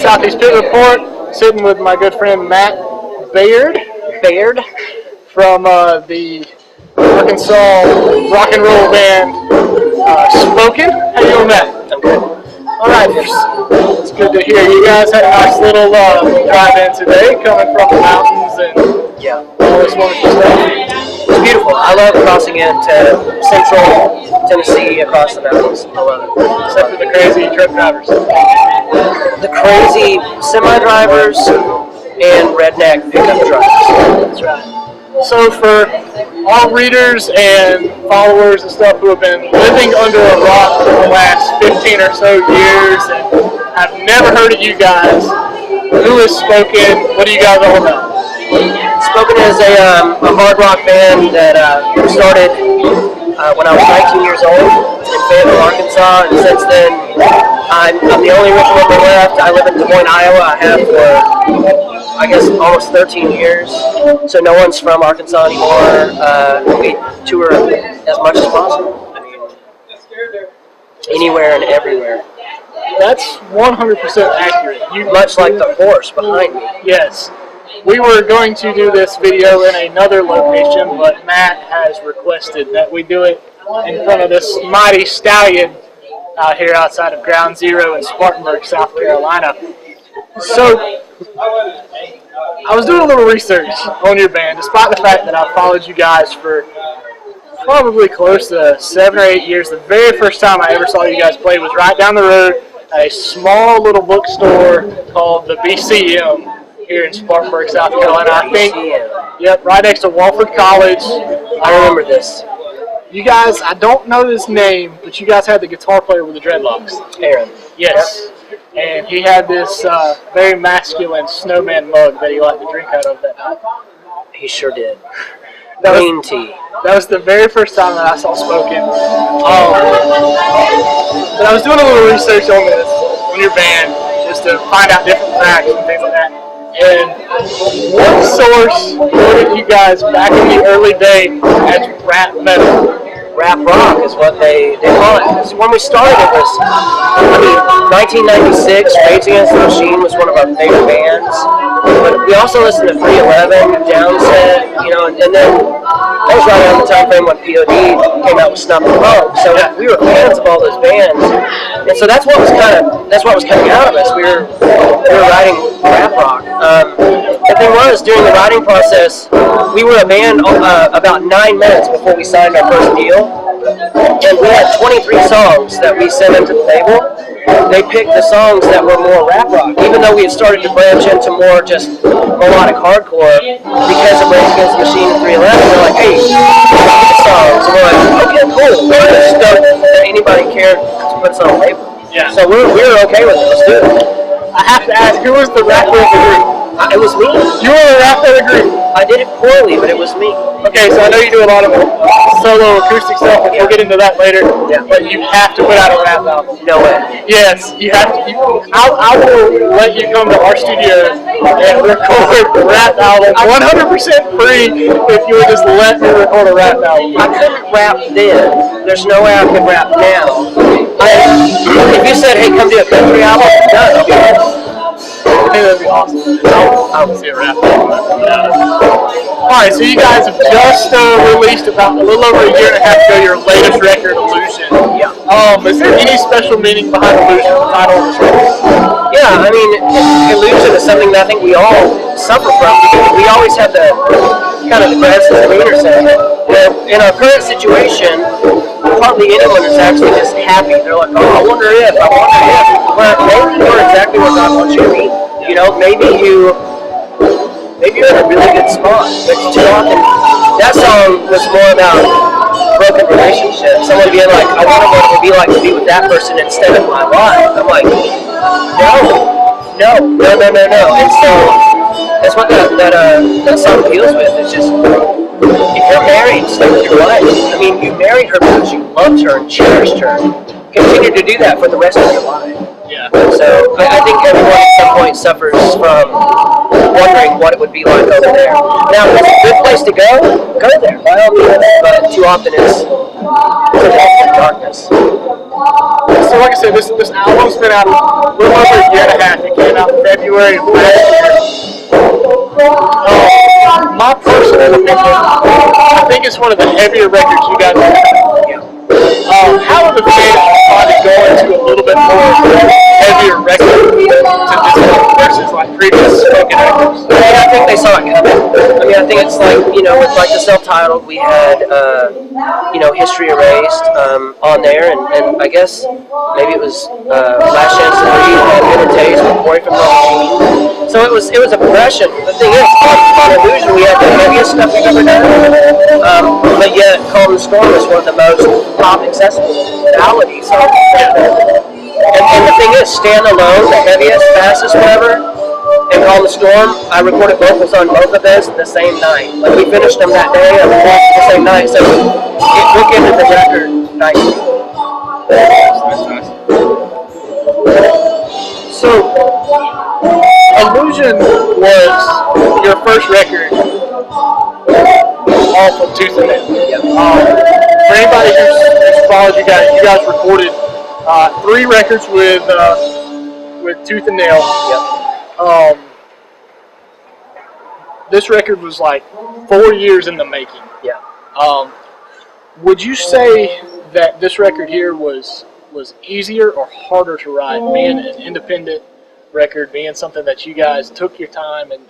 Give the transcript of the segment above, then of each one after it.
Southeast Pit Report, sitting with my good friend Matt Baird from the Arkansas rock and roll band Spoken. How you doing, Matt? I'm good. All right, it's good to hear. You guys had a nice little drive-in today, coming from the mountains and all this wonderful stuff. It's beautiful. I love crossing into central Tennessee across the mountains. I love it. Except for the crazy truck drivers. The crazy semi-drivers and redneck pickup trucks. That's right. So for all readers and followers and stuff who have been living under a rock for the last 15 or so years and have never heard of you guys, who is Spoken? What do you guys all about? Spoken is a hard rock band that started when I was 19 years old in Fayetteville, Arkansas, and since then I'm the only original member left. I live in Des Moines, Iowa. I have for I guess almost 13 years, so no one's from Arkansas anymore. We tour as much as possible. I mean, anywhere and everywhere. That's 100% accurate. Much like the horse behind me. Yes. We were going to do this video in another location, but Matt has requested that we do it in front of this mighty stallion out here outside of Ground Zero in Spartanburg, South Carolina. So, I was doing a little research on your band, despite the fact that I've followed you guys for probably close to 7 or 8 years. The very first time I ever saw you guys play was right down the road at a small little bookstore called the BCM here in Spartanburg, South Carolina. I think, yep, right next to Wofford College. I remember this. You guys, I don't know his name, but you guys had the guitar player with the dreadlocks. Aaron. Yes. Yep. And he had this very masculine snowman mug that he liked to drink out of that night. He sure did. Green tea. That was the very first time that I saw Spoken. But I was doing a little research on this, on your band, just to find out different facts and things like that. And one source noted you guys back in the early day as rap metal. Rap rock is what they call it. So when we started, it was 1996. Rage Against the Machine was one of our favorite bands. But we also listened to 311, Downset, and then that was right around the time frame when POD came out with Snuff and Punk. So we were fans of all those bands, and so that's what was coming out of us. We were writing rap rock. The thing was, during the writing process, we were a band about 9 minutes before we signed our first deal, and we had 23 songs that we sent into the label. They picked the songs that were more rap rock, even though we had started to branch into more just melodic hardcore because of Rage Against the Machine and 311. They're like, hey, the songs. And we're like, okay, cool. We're just stoked that anybody cared to put us on a label. Yeah. So we're okay with it. Let's do it. I have to ask, who was the rapper of the group? It was me. You were the rapper of the group? I did it poorly, but it was me. Okay, so I know you do a lot of solo acoustic stuff, and we'll get into that later. Yeah. But you have to put out a rap album. No way. Yes, you have to. I will let you come to our studio and record a rap album 100% free if you would just let me record a rap album. I couldn't rap then. There's no way I could rap now. If you said, hey, come do a country album, done. Okay. I think that'd be awesome. I would see a rap album. Alright, so you guys have just released about a little over a year and a half ago your latest record, Illusion. Yeah. Is there any special meaning behind Illusion, the title of this record? Yeah, I mean, illusion is something that I think we all suffer from. We always have the kind of the grass is greener sentiment. In our current situation, hardly anyone is actually just happy. They're like, oh, I wonder if. Well, maybe you're exactly what God wants you to be. Maybe you're in a really good spot. But too often, that song was more about broken relationships. Someone being like, I wonder what it would be like to be with that person instead of my wife. I'm like, no. And so that's what that song deals with. It's just, if you're married, stay with your wife. I mean, you married her because you loved her and cherished her. Continue to do that for the rest of your life. Yeah. So I think everyone at some point suffers from wondering what it would be like over there. Now, if it's a good place to go there, by all means. But too often it's darkness. So like I said, this album's been out a little over a year and a half. It came out in February of last year. My personal opinion, I think it's one of the heavier records you guys have. How are the fans responding going to a little bit more heavier record to this one versus like previous spoken records? I think they saw it coming. I mean, I think it's like, with like the self-titled, we had, History Erased on there, and I guess maybe it was Last Chance to Breathe and Bitter Taste with Boy from Home. So it was a progression. The thing is, on Illusion, we had the heaviest stuff we've ever done, but yet Calm the Storm is one of the most pop accessible melodies. And the thing is, Stand Alone, the heaviest, fastest, whatever, and Calm the Storm, I recorded vocals on both of those the same night. Like, we finished them that day and recorded the same night, so it bookended the record nicely. So, Illusion was your first record off of Tooth and Nail. For anybody who's followed you guys recorded 3 records with Tooth and Nail. This record was like 4 years in the making. Would you say that this record here was easier or harder to write, being an independent record, being something that you guys took your time and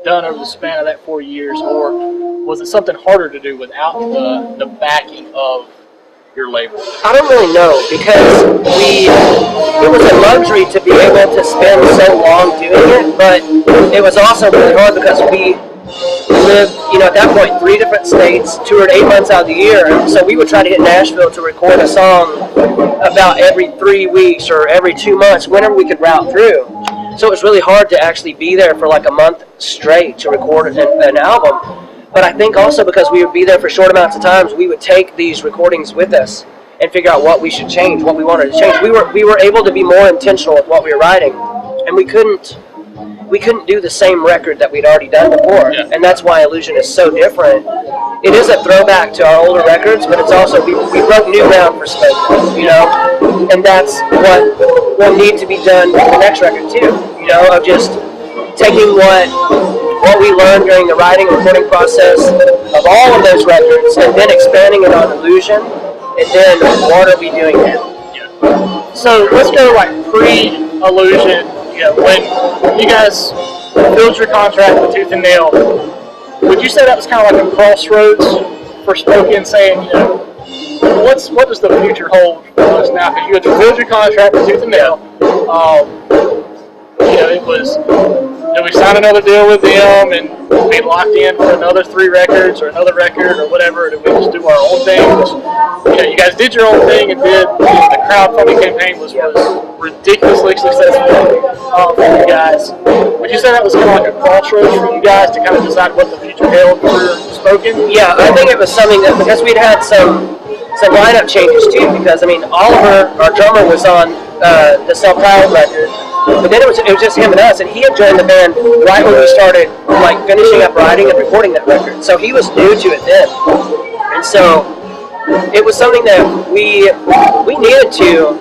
done over the span of that 4 years, or was it something harder to do without the backing of your label? I don't really know, because it was a luxury to be able to spend so long doing it, but it was also really hard because we lived, at that point, 3 different states, toured 8 months out of the year, so we would try to hit Nashville to record a song about every 3 weeks or every 2 months, whenever we could route through. So it was really hard to actually be there for like a month straight to record an album. But I think also because we would be there for short amounts of times, we would take these recordings with us and figure out what we should change, what we wanted to change. We were able to be more intentional with what we were writing, and we couldn't do the same record that we'd already done before. And that's why Illusion is so different. It is a throwback to our older records, but it's also, we broke new ground for spoken, and that's what will need to be done with the next record too, of just taking what we learned during the writing and recording process of all of those records, and then expanding it on Illusion, and then what are we doing now? So let's go like pre-Illusion. When you guys filled your contract with Tooth and Nail, would you say that was kind of like a crossroads for Spoken, saying, what does the future hold for us now? Because you had fulfilled your contract with Tooth and Nail. It was, did we sign another deal with them and be locked in for another 3 records or another record or whatever? Or did we just do our own thing? You guys did your own thing and did the crowdfunding campaign was ridiculously successful for you guys. Would you say that was kind of like a crossroads for you guys to kind of decide what the future held for Spoken? Yeah, I think it was something that, because we'd had some lineup changes too, because Oliver, our drummer, was on the self-titled record, but then it was just him and us, and he had joined the band right when we started finishing up writing and recording that record, so he was new to it then, and so it was something that we needed to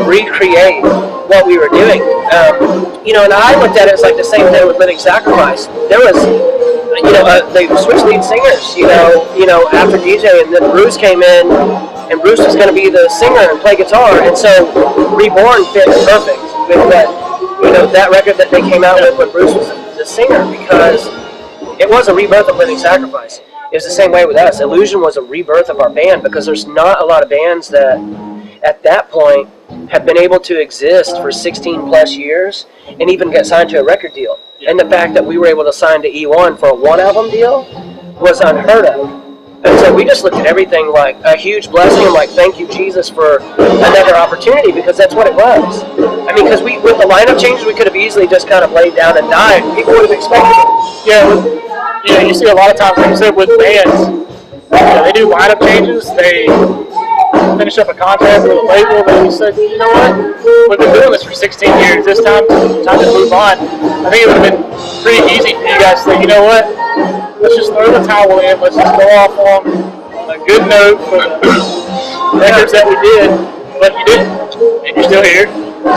recreate what we were doing, and I looked at it as like the same thing with Living Sacrifice. There was they switched lead singers, after DJ, and then Bruce came in, and Bruce was going to be the singer and play guitar, and so Reborn fit perfect with that record that they came out with when Bruce was the singer, because it was a rebirth of Living Sacrifice. It was the same way with us. Illusion was a rebirth of our band, because there's not a lot of bands that at that point have been able to exist for 16 plus years and even get signed to a record deal. And the fact that we were able to sign to E1 for a 1-album deal was unheard of. And so we just looked at everything like a huge blessing, and like, thank you, Jesus, for another opportunity, because that's what it was. Because with the lineup changes, we could have easily just kind of laid down and died. People would have expected it. You see a lot of times, like you said, with bands, they do lineup changes, they finish up a contract with a label, and you said, you know what, we've been doing this for 16 years, this time to move on. I think it would have been pretty easy for you guys to say, you know what, let's just throw the towel in, let's just go off on a good note for the records that we did, but you didn't, and you're still here.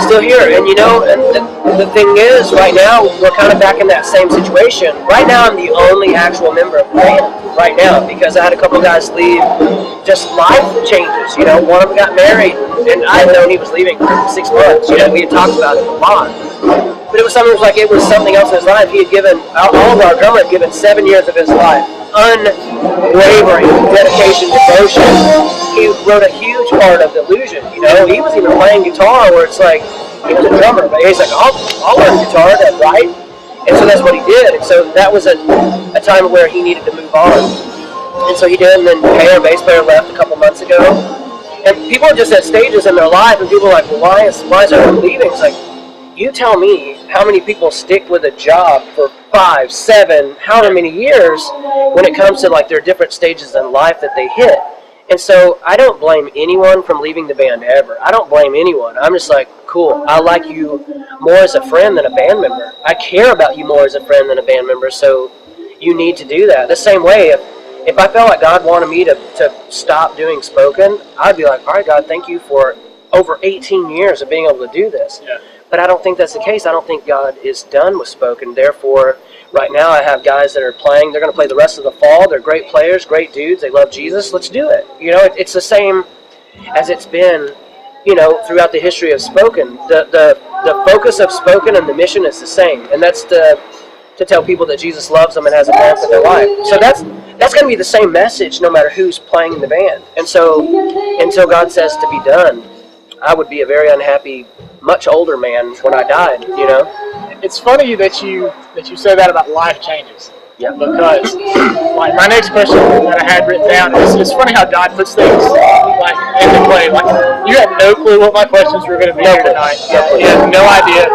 Still here, and and the thing is, right now we're kind of back in that same situation. Right now, I'm the only actual member of the band. Right now, because I had a couple guys leave, just life changes. One of them got married, and I had known he was leaving for 6 months. We had talked about it a lot, but it was something else in his life. He had given all of our drummer had given 7 years of his life, unwavering dedication, devotion. He wrote a huge part of the Illusion. He was even playing guitar where it's like he was a drummer, but he's like, I'll learn guitar, right? And so that's what he did. And so that was a time where he needed to move on. And so he did. And then Kay, our bass player, left a couple months ago. And people are just at stages in their life, and people are like, well, why is everyone leaving? It's like, you tell me how many people stick with a job for 5, 7, however many years when it comes to like their different stages in life that they hit. And so I don't blame anyone from leaving the band ever. I don't blame anyone. I'm just like, cool, I like you more as a friend than a band member. I care about you more as a friend than a band member, so you need to do that. The same way, if I felt like God wanted me to stop doing spoken, I'd be like, all right, God, thank you for over 18 years of being able to do this. Yeah. But I don't think that's the case. I don't think God is done with spoken. Therefore, right now I have guys that are playing. They're going to play the rest of the fall. They're great players, great dudes. They love Jesus. Let's do it. It's the same as it's been, throughout the history of spoken. The focus of spoken and the mission is the same, and that's to tell people that Jesus loves them and has a plan for their life. So that's going to be the same message no matter who's playing in the band. And so until God says to be done, I would be a very unhappy, much older man when I died. It's funny that you say that about life changes. Yeah. Because like my next question that I had written down is, it's funny how God puts things like into play. Like you had no clue what my questions were going to be here tonight. You had no idea.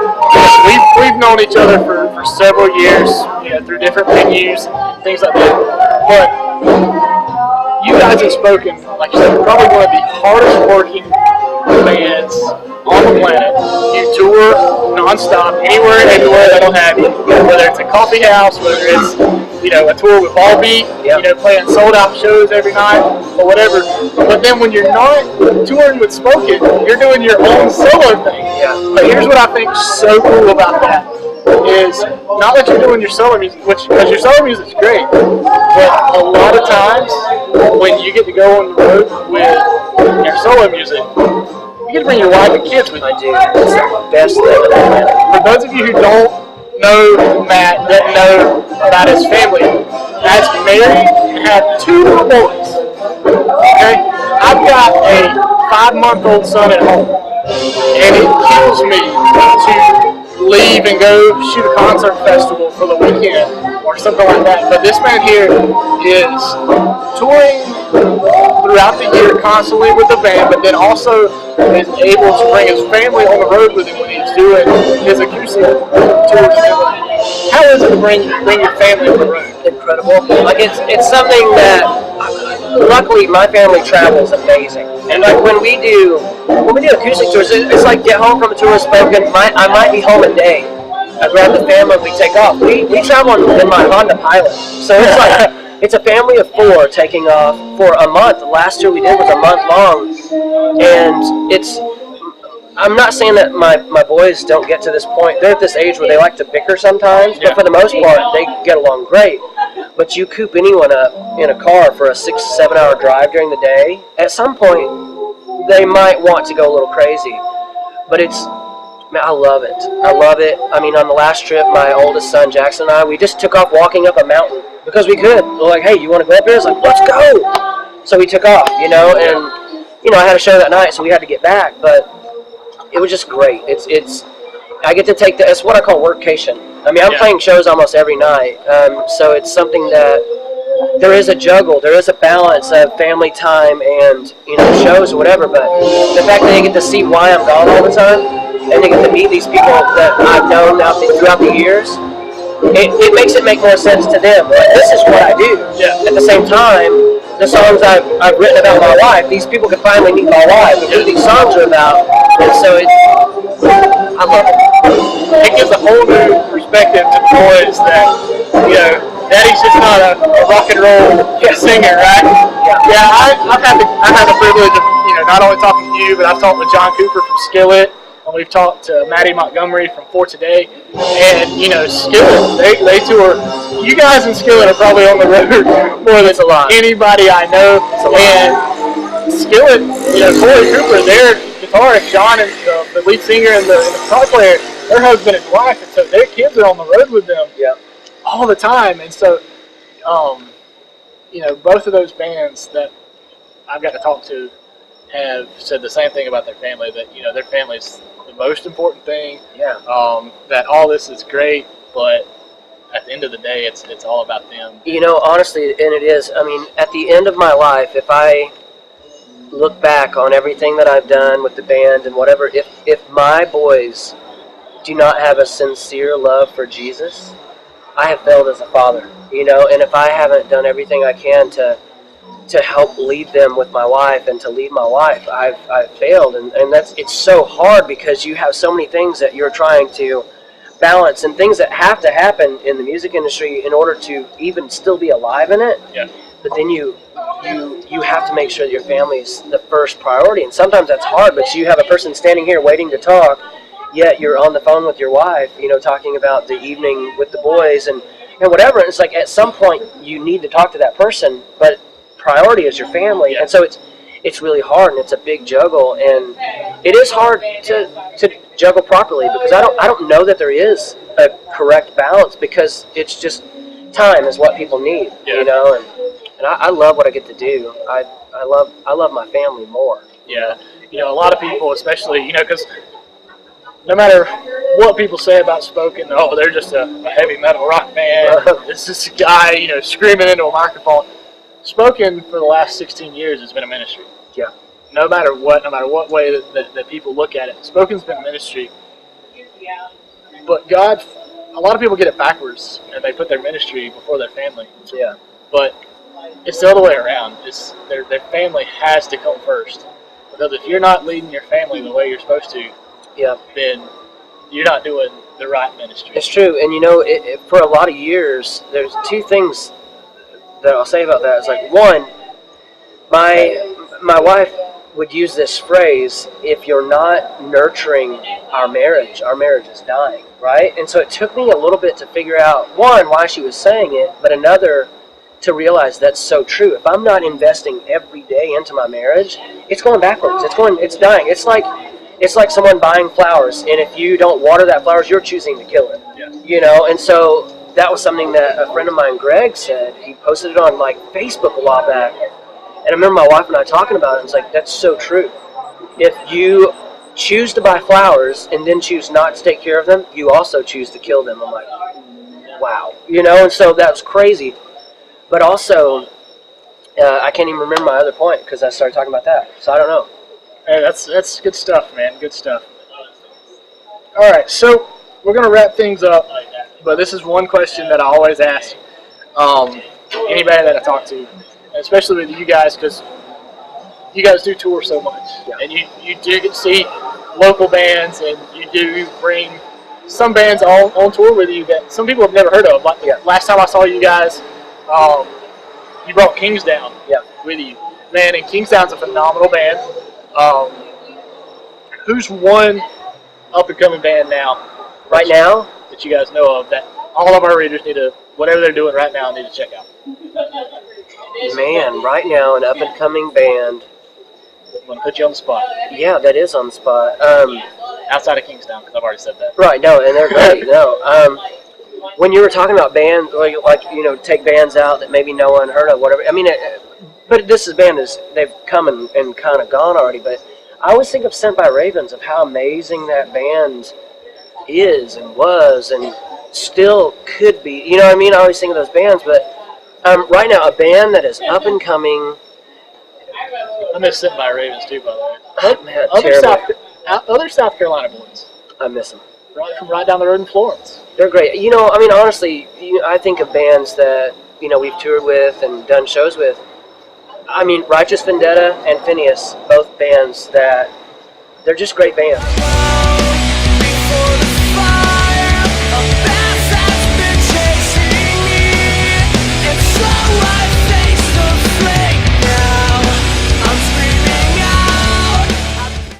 We've known each other for several years, through different venues, things like that. But you guys have spoken, like you said, probably one of the hardest working bands on the planet. You tour nonstop, anywhere and everywhere that'll have you. Whether it's a coffee house, whether it's a tour with All Beat, playing sold out shows every night or whatever. But then when you're not touring with Spoken, you're doing your own solo thing. Yeah. But here's what I think is so cool about that is not that you're doing your solo music, because your solo music's great, but a lot of times when you get to go on the road with your solo music, you get to bring your wife and kids with you. I do. It's the best thing. For those of you who don't know Matt, doesn't know about his family, Matt's married and had 2 little boys. Okay? I've got a 5-month-old son at home, and it kills me to leave and go shoot a concert festival for the weekend or something like that. But this man here is touring throughout the year constantly with the band, but then also is able to bring his family on the road with him when he's doing his acoustic tours. How is it to bring your family on the road? Incredible. Like it's something that luckily my family travels amazing. And like when we do acoustic tours, it's like get home from a tour of Spoken. I might be home a day. I grab the family and we take off. We travel in my Honda Pilot, so it's like it's a family of 4 taking off for a month. The last tour we did was a month long, and I'm not saying that my boys don't get to this point. They're at this age where they like to bicker sometimes, but for the most part, they get along great. But you coop anyone up in a car for a 6-7 hour drive during the day, at some point, they might want to go a little crazy. But I love it. I love it. I mean, on the last trip, my oldest son, Jackson, and I, we just took off walking up a mountain because we could. We're like, hey, you want to go up here? It's like, let's go. So we took off, and, I had a show that night, so we had to get back. But it was just great. I get to take it's what I call workcation. I mean, I'm playing shows almost every night, so it's something that there is a juggle, there is a balance of family time and shows or whatever. But the fact that they get to see why I'm gone all the time, and they get to meet these people that I've known throughout the years, it makes it make more sense to them. Like, this is what I do. Yeah. At the same time, the songs I've written about my wife, these people can finally meet my wife and who these songs are about. And so I love it. It gives a whole new perspective to boys that, Daddy's just not a rock and roll singer, right? I've had the privilege of not only talking to you, but I've talked with John Cooper from Skillet, and we've talked to Maddie Montgomery from For Today, and Skillet they tour. You guys in Skillet are probably on the road more than anybody I know, and Skillet, Corey Cooper, their guitarist, John, and the lead singer and the guitar player, their husband and wife, and so their kids are on the road with them all the time, and so. Both of those bands that I've got to talk to have said the same thing about their family, that, their family's the most important thing. Yeah. That all this is great, but at the end of the day, it's all about them. Honestly, and it is. I mean, at the end of my life, if I look back on everything that I've done with the band and whatever, if my boys do not have a sincere love for Jesus, I have failed as a father. And if I haven't done everything I can to help lead them with my wife and to lead my wife, I've failed, and it's so hard because you have so many things that you're trying to balance and things that have to happen in the music industry in order to even still be alive in it. Yeah. But then you have to make sure that your family is the first priority, and sometimes that's hard. But you have a person standing here waiting to talk, yet you're on the phone with your wife, talking about the evening with the boys and whatever. And it's like at some point you need to talk to that person, but priority is your family. And so it's really hard, and it's a big juggle, and it is hard to juggle properly because I don't know that there is a correct balance, because it's just time is what people need, and I love what I get to do. I love my family more. Yeah, a lot of people, especially because no matter what people say about Spoken, they're just a heavy metal rock band. It's just a guy, screaming into a microphone. Spoken for the last 16 years has been a ministry. Yeah. No matter what way that people look at it, Spoken's been a ministry. But God, a lot of people get it backwards, and they put their ministry before their family. Yeah. But it's the other way around. It's their family has to come first. Because if you're not leading your family the way you're supposed to, then you're not doing the right ministry. It's true, and for a lot of years, there's two things that I'll say about that. It's like, one, my wife would use this phrase: if you're not nurturing our marriage is dying, right? And so it took me a little bit to figure out, one, why she was saying it, but another, to realize that's so true. If I'm not investing every day into my marriage, it's going backwards. It's dying. It's like someone buying flowers, and if you don't water that flowers, you're choosing to kill it. Yeah. And so that was something that a friend of mine, Greg, said. He posted it on Facebook a while back, and I remember my wife and I talking about it. It's like, that's so true. If you choose to buy flowers and then choose not to take care of them, you also choose to kill them. I'm like, wow, and so that's crazy. But also, I can't even remember my other point because I started talking about that. So I don't know. Hey, that's good stuff, man. Good stuff. All right, so we're going to wrap things up, but this is one question that I always ask anybody that I talk to, especially with you guys, because you guys do tour so much, and you do get to see local bands, and you do bring some bands on tour with you that some people have never heard of. Like last time I saw you guys, you brought Kingsdown with you. Man, and Kingsdown's a phenomenal band. Who's one up-and-coming band right now that you guys know of that all of our readers need to, whatever they're doing right now, need to check out? Man, right now, an up-and-coming band. I'm going to put you on the spot. Yeah, that is on the spot. Outside of Kingstown, because I've already said that. Right, no, and they're great. When you were talking about bands, take bands out that maybe no one heard of, whatever. I mean, but this band they've come and kind of gone already. But I always think of Sent by Ravens, of how amazing that band is and was and still could be. You know what I mean? I always think of those bands, but right now, a band that is up and coming. I miss Sent by Ravens too, by the way. Oh, man, other South Carolina boys. I miss them. Right down the road in Florence. They're great. Honestly, I think of bands that we've toured with and done shows with. I mean, Righteous Vendetta and Phineas, both bands that they're just great bands.